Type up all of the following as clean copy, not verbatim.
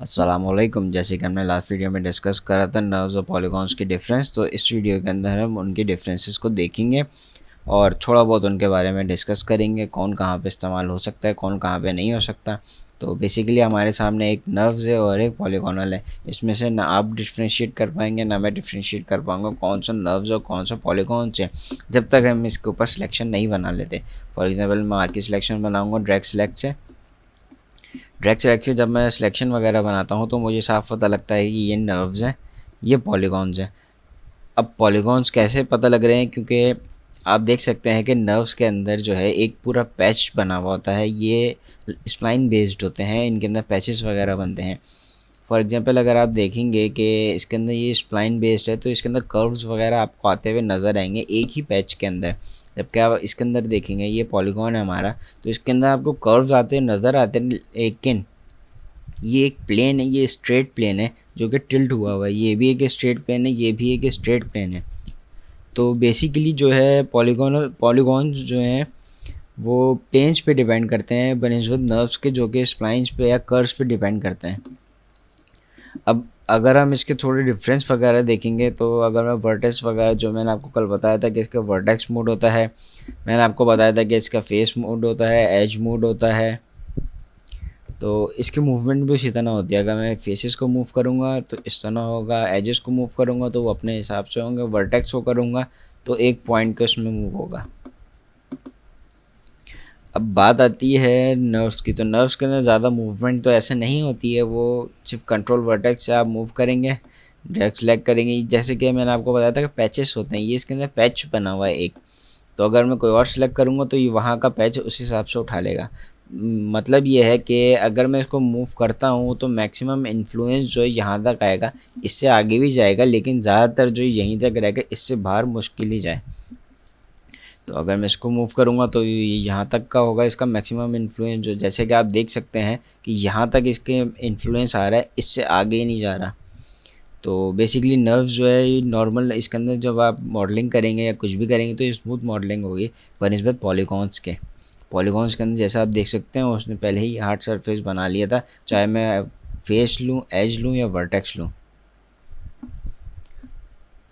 अस्सलामुअलैकुम। जैसे कि हमने लास्ट वीडियो में डिस्कस करा था नर्व्स और पॉलीगॉन्स की डिफरेंस, तो इस वीडियो के अंदर हम उनकी डिफरेंसेस को देखेंगे और थोड़ा बहुत उनके बारे में डिस्कस करेंगे, कौन कहाँ पे इस्तेमाल हो सकता है, कौन कहाँ पे नहीं हो सकता। तो बेसिकली हमारे सामने एक नर्व्स है और एक पॉलीगॉनल है। इसमें से ना आप डिफ्रेंशिएट कर पाएंगे ना मैं डिफ्रेंशिएट कर पाऊँगा कौन सा नर्व्स और कौन सा पॉलीगॉन्स है, जब तक हम इसके ऊपर सिलेक्शन नहीं बना लेते। फॉर एग्जाम्पल मैं आर की सिलेक्शन बनाऊँगा डायरेक्ट सेलेक्ट से। डायरेक्ट सेलेक्ट से जब मैं सिलेक्शन वगैरह बनाता हूँ तो मुझे साफ पता लगता है कि ये नर्व्स हैं, ये पॉलीगॉन्स हैं। अब पॉलीगॉन्स कैसे पता लग रहे हैं, क्योंकि आप देख सकते हैं कि नर्व्स के अंदर जो है एक पूरा पैच बना हुआ होता है। ये स्प्लाइन बेस्ड होते हैं, इनके अंदर पैचेस वगैरह बनते हैं। फॉर एग्जांपल अगर आप देखेंगे कि इसके अंदर ये स्प्लाइन बेस्ड है तो इसके अंदर कर्व्स वगैरह आपको आते हुए नज़र आएंगे एक ही पैच के अंदर। जबकि आप इसके अंदर देखेंगे ये पॉलीगॉन है हमारा, तो इसके अंदर आपको कर्व्स आते हुए नज़र आते हैं, लेकिन ये एक प्लेन है, ये स्ट्रेट प्लेन है जो कि टिल्ट हुआ हुआ है। ये भी एक स्ट्रेट प्लेन है, ये भी एक स्ट्रेट प्लेन है। तो बेसिकली जो है पॉलीगॉन्स जो हैं वो प्लेन्स पे डिपेंड करते हैं बनिस्बत नर्व्स के, जो कि स्प्लाइंस पे या कर्व्स पे डिपेंड करते हैं। अब अगर हम इसके थोड़े डिफरेंस वगैरह देखेंगे तो अगर मैं वर्टेक्स वगैरह, जो मैंने आपको कल बताया था कि इसका वर्टेक्स मोड होता है, मैंने आपको बताया था कि इसका फेस मोड होता है, एज मोड होता है। तो इसकी मूवमेंट भी उसी तरह होती है। अगर मैं फेसेस को मूव करूँगा तो इस तरह होगा, एजेस को मूव करूँगा तो वो अपने हिसाब से होंगे, वर्टेक्स को करूँगा तो एक पॉइंट के उसमें मूव होगा। अब बात आती है नर्व्स की, तो नर्व्स के अंदर ज़्यादा मूवमेंट तो ऐसे नहीं होती है, वो सिर्फ कंट्रोल वर्टेक्स से आप मूव करेंगे, डायरेक्ट सेलेक्ट करेंगे। जैसे कि मैंने आपको बताया था कि पैचेस होते हैं, ये इसके अंदर पैच बना हुआ है एक, तो अगर मैं कोई और सिलेक्ट करूँगा तो ये वहाँ का पैच उस हिसाब से उठा लेगा। मतलब ये है कि अगर मैं इसको मूव करता हूँ तो मैक्सिमम इन्फ्लुएंस जो है यहाँ तक आएगा, इससे आगे भी जाएगा लेकिन ज़्यादातर जो यहीं तक रहेगा, इससे बाहर मुश्किल ही जाए। तो अगर मैं इसको मूव करूँगा तो ये यहाँ तक का होगा इसका मैक्सिमम इन्फ्लुएंस, जो जैसे कि आप देख सकते हैं कि यहाँ तक इसके इन्फ्लुएंस आ रहा है, इससे आगे ही नहीं जा रहा। तो बेसिकली नर्व्स जो है ये नॉर्मल, इसके अंदर जब आप मॉडलिंग करेंगे या कुछ भी करेंगे तो ये स्मूथ मॉडलिंग होगी बनिस्बत पॉलीगॉन्स के। पॉलीगॉन्स के अंदर जैसा आप देख सकते हैं उसने पहले ही हार्ड सरफेस बना लिया था, चाहे मैं फेस लूँ, एज लूँ या वर्टेक्स लूँ।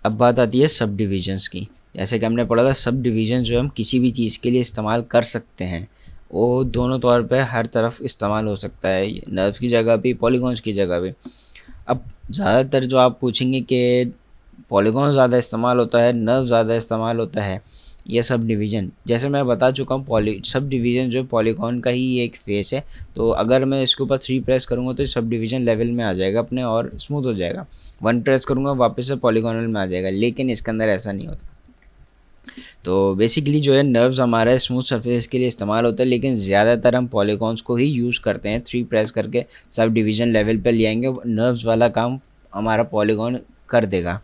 अब बात आती है सब डिविजन्स की। जैसे कि हमने पढ़ा था सब डिवीजन जो हम किसी भी चीज़ के लिए इस्तेमाल कर सकते हैं, वो दोनों तौर पे हर तरफ इस्तेमाल हो सकता है, नर्व्स की जगह भी, पॉलीगॉन्स की जगह भी। अब ज़्यादातर जो आप पूछेंगे कि पॉलीगॉन ज़्यादा इस्तेमाल होता है, नर्व ज़्यादा इस्तेमाल होता है या सब डिवीज़न, जैसे मैं बता चुका हूँ सब डिवीज़न जो है पॉलीगॉन का ही एक फेस है। तो अगर मैं इसके ऊपर 3 प्रेस करूँगा तो सब डिवीज़न लेवल में आ जाएगा अपने और स्मूथ हो जाएगा। 1 प्रेस करूँगा वापस से पॉलीगॉनल में आ जाएगा, लेकिन इसके अंदर ऐसा नहीं होता। तो बेसिकली जो है नर्व्स हमारा स्मूथ सरफेस के लिए इस्तेमाल होता है, लेकिन ज़्यादातर हम पॉलीगॉन्स को ही यूज़ करते हैं। 3 प्रेस करके सब डिवीज़न लेवल पर ले आएंगे, नर्व्स वाला काम हमारा पॉलीगॉन कर देगा।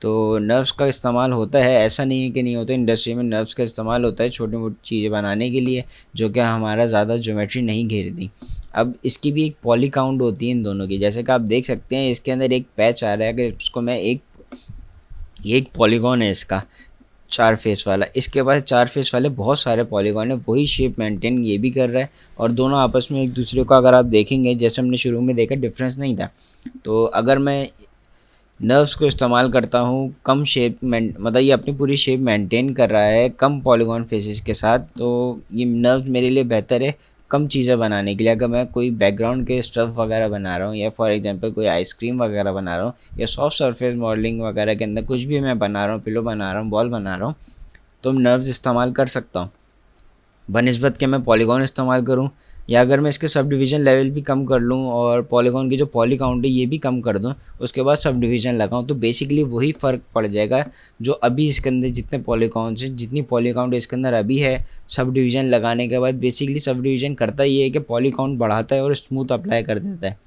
तो नर्व्स का इस्तेमाल होता है, ऐसा नहीं है कि नहीं होता। इंडस्ट्री में नर्व्स का इस्तेमाल होता है छोटी मोटी चीज़ें बनाने के लिए, जो कि हमारा ज़्यादा ज्योमेट्री नहीं घेरती। अब इसकी भी एक पॉली काउंट होती है इन दोनों की। जैसे कि आप देख सकते हैं इसके अंदर एक पैच आ रहा है, अगर उसको मैं एक पॉलीगॉन है इसका 4 फेस वाला, इसके बाद 4 फेस वाले बहुत सारे पॉलीगॉन है, वही शेप मेंटेन ये भी कर रहा है और दोनों आपस में एक दूसरे को अगर आप देखेंगे, जैसे हमने शुरू में देखा डिफरेंस नहीं था। तो अगर मैं नर्व्स को इस्तेमाल करता हूँ कम शेप में, मतलब ये अपनी पूरी शेप मेंटेन कर रहा है कम पॉलीगॉन फेसेस के साथ, तो ये नर्व्स मेरे लिए बेहतर है कम चीज़ें बनाने के लिए। अगर मैं कोई बैकग्राउंड के स्टफ़ वगैरह बना रहा हूँ या फॉर एग्जांपल कोई आइसक्रीम वगैरह बना रहा हूँ या सॉफ्ट सरफेस मॉडलिंग वगैरह के अंदर कुछ भी मैं बना रहा हूँ, पिलो बना रहा हूँ, बॉल बना रहा हूँ, तो नर्व्स इस्तेमाल कर सकता हूँ बनिस्बत के मैं पॉलीगॉन इस्तेमाल करूँ। या अगर मैं इसके सब डिवीज़न लेवल भी कम कर लूँ और पॉलीगॉन की जो पॉली काउंट है ये भी कम कर दूँ, उसके बाद सब डिवीज़न लगाऊँ, तो बेसिकली वही फ़र्क पड़ जाएगा जो अभी इसके अंदर जितने पॉलीगॉन्स हैं, जितनी पॉली काउंट इसके अंदर अभी है, सब डिवीज़न लगाने के बाद बेसिकली सब डिवीज़न करता ये है कि पॉली काउंट बढ़ाता है और स्मूथ अप्लाई कर देता है।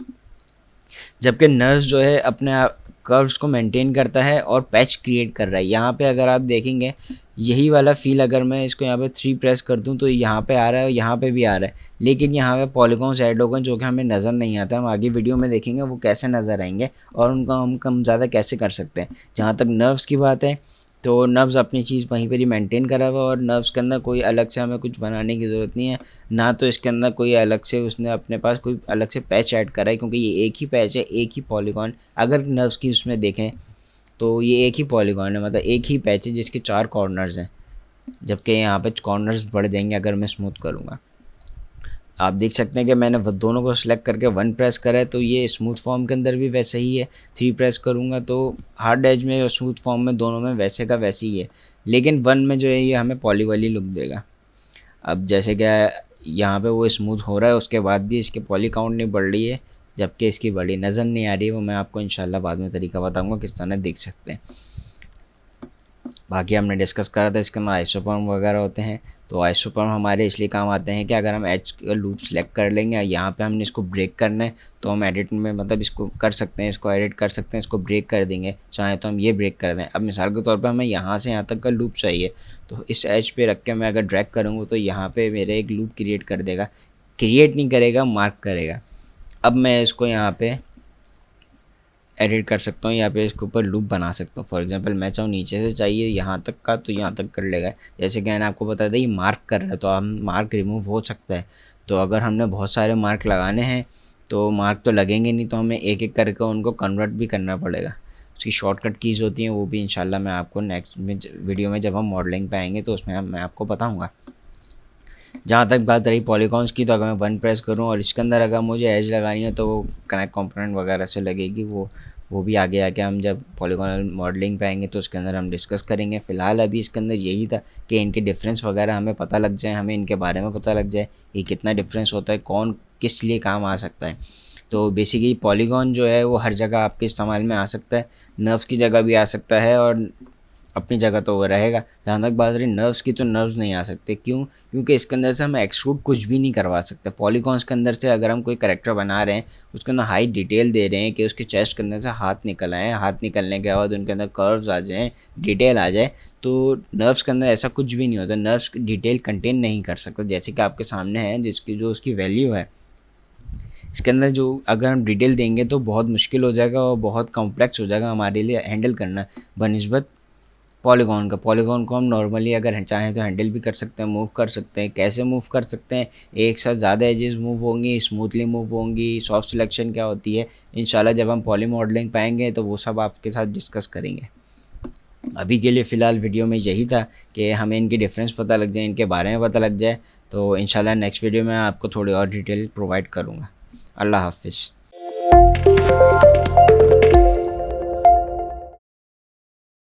जबकि नर्व्स जो है अपने आप कर्व्स को मेंटेन करता है और पैच क्रिएट कर रहा है। यहाँ पे अगर आप देखेंगे यही वाला फील, अगर मैं इसको यहाँ पे 3 प्रेस कर दूँ तो यहाँ पे आ रहा है और यहाँ पे भी आ रहा है, लेकिन यहाँ पे पॉलीगॉन्स ऐड हो गए जो कि हमें नज़र नहीं आता। हम आगे वीडियो में देखेंगे वो कैसे नज़र आएंगे और उनको हम कम ज़्यादा कैसे कर सकते हैं। जहाँ तक नर्व्स की बात है तो नर्व्स अपनी चीज़ वहीं पर ही मेंटेन करा हुआ, और नर्व्स के अंदर कोई अलग से हमें कुछ बनाने की ज़रूरत नहीं है, ना तो इसके अंदर कोई अलग से उसने अपने पास कोई अलग से पैच ऐड करा है, क्योंकि ये एक ही पैच है, एक ही पॉलीगॉन। अगर नर्व्स की उसमें देखें तो ये एक ही पॉलीगॉन है, मतलब एक ही पैच है जिसके 4 कॉर्नर्स हैं, जबकि यहाँ पे कॉर्नर्स बढ़ जाएंगे अगर मैं स्मूथ करूँगा। आप देख सकते हैं कि मैंने दोनों को सिलेक्ट करके 1 प्रेस करा है, तो ये स्मूथ फॉर्म के अंदर भी वैसे ही है। 3 प्रेस करूँगा तो हार्ड एज में और स्मूथ फॉर्म में दोनों में वैसे का वैसे ही है, लेकिन 1 में जो है ये हमें पॉली वाली लुक देगा। अब जैसे क्या यहाँ पे वो स्मूथ हो रहा है, उसके बाद भी इसके पॉली काउंट नहीं बढ़ रही है, जबकि इसकी बड़ी नज़र नहीं आ रही है। वो मैं आपको इंशाल्लाह बाद में तरीका बताऊँगा किस तरह देख सकते हैं। बाकी हमने डिस्कस करा था इसके अंदर आइसोपर्म वगैरह होते हैं, तो आइसोपर्म हमारे इसलिए काम आते हैं कि अगर हम एच का लूप सेलेक्ट कर लेंगे, यहाँ पे हमने इसको ब्रेक करना है, तो हम एडिट में मतलब इसको कर सकते हैं, इसको एडिट कर सकते हैं, इसको ब्रेक कर देंगे, चाहे तो हम ये ब्रेक कर दें। अब मिसाल के तौर पर हमें यहाँ से यहाँ तक का लूप चाहिए, तो इस एच पे रख के मैं अगर ड्रैग करूँगा तो यहाँ पर मेरे एक लूप क्रिएट कर देगा, क्रिएट नहीं करेगा, मार्क करेगा। अब मैं इसको यहाँ पर एडिट कर सकता हूँ, यहाँ पे इसके ऊपर लूप बना सकता हूँ। फॉर एग्जांपल मैं चाहूँ नीचे से चाहिए यहाँ तक का, तो यहाँ तक कर लेगा। जैसे कि मैंने आपको बताया था ये मार्क कर रहा है, तो हम मार्क रिमूव हो सकता है। तो अगर हमने बहुत सारे मार्क लगाने हैं तो मार्क तो लगेंगे नहीं, तो हमें एक एक करके उनको कन्वर्ट भी करना पड़ेगा। उसकी शॉर्टकट कीज़ होती हैं, वो भी इंशाल्लाह मैं आपको नेक्स्ट में वीडियो में जब हम मॉडलिंग पे आएंगे तो उसमें मैं आपको बताऊँगा। जहाँ तक बात रही पॉलीगॉन्स की, तो अगर मैं 1 प्रेस करूँ और इसके अंदर अगर मुझे एज लगानी है तो वो कनेक्ट कंपोनेंट वगैरह से लगेगी, वो भी आगे आके हम जब पॉलीगॉनल मॉडलिंग पे आएंगे तो उसके अंदर हम डिस्कस करेंगे। फ़िलहाल अभी इसके अंदर यही था कि इनके डिफरेंस वगैरह हमें पता लग जाए, हमें इनके बारे में पता लग जाए कि कितना डिफरेंस होता है, कौन किस लिए काम आ सकता है। तो बेसिकली पॉलीगॉन जो है वो हर जगह आपके इस्तेमाल में आ सकता है, नर्व्स की जगह भी आ सकता है, और अपनी जगह तो वो रहेगा। जहाँ तक बात रही नर्व्स की, तो नर्व्स नहीं आ सकते। क्यों? क्योंकि इसके अंदर से हम एक्सट्रूड कुछ भी नहीं करवा सकते। पॉलीगॉन्स के अंदर से अगर हम कोई कैरेक्टर बना रहे हैं, उसके अंदर हाई डिटेल दे रहे हैं कि उसके चेस्ट के अंदर से हाथ निकल आए, हाथ निकलने के बाद उनके अंदर कर्व्स आ जाएँ, डिटेल आ जाए, तो नर्व्स के अंदर ऐसा कुछ भी नहीं होता। नर्व्स डिटेल कंटेन नहीं कर सकता, जैसे कि आपके सामने है जिसकी जो उसकी वैल्यू है। इसके अंदर जो अगर हम डिटेल देंगे तो बहुत मुश्किल हो जाएगा और बहुत कॉम्प्लेक्स हो जाएगा हमारे लिए हैंडल करना बनिस्बत पॉलीगॉन को हम नॉर्मली अगर चाहें तो हैंडल भी कर सकते हैं, मूव कर सकते हैं। कैसे मूव कर सकते हैं? एक साथ ज़्यादा एजेस मूव होंगी, स्मूथली मूव होंगी, सॉफ्ट सिलेक्शन क्या होती है, इंशाल्लाह जब हम पॉली मॉडलिंग पाएंगे तो वो सब आपके साथ डिस्कस करेंगे। अभी के लिए फ़िलहाल वीडियो में यही था कि हमें इनकी डिफरेंस पता लग जाए, इनके बारे में पता लग जाए, तो इंशाल्लाह नेक्स्ट वीडियो में आपको थोड़ी और डिटेल प्रोवाइड करूँगा। अल्लाह हाफिज़।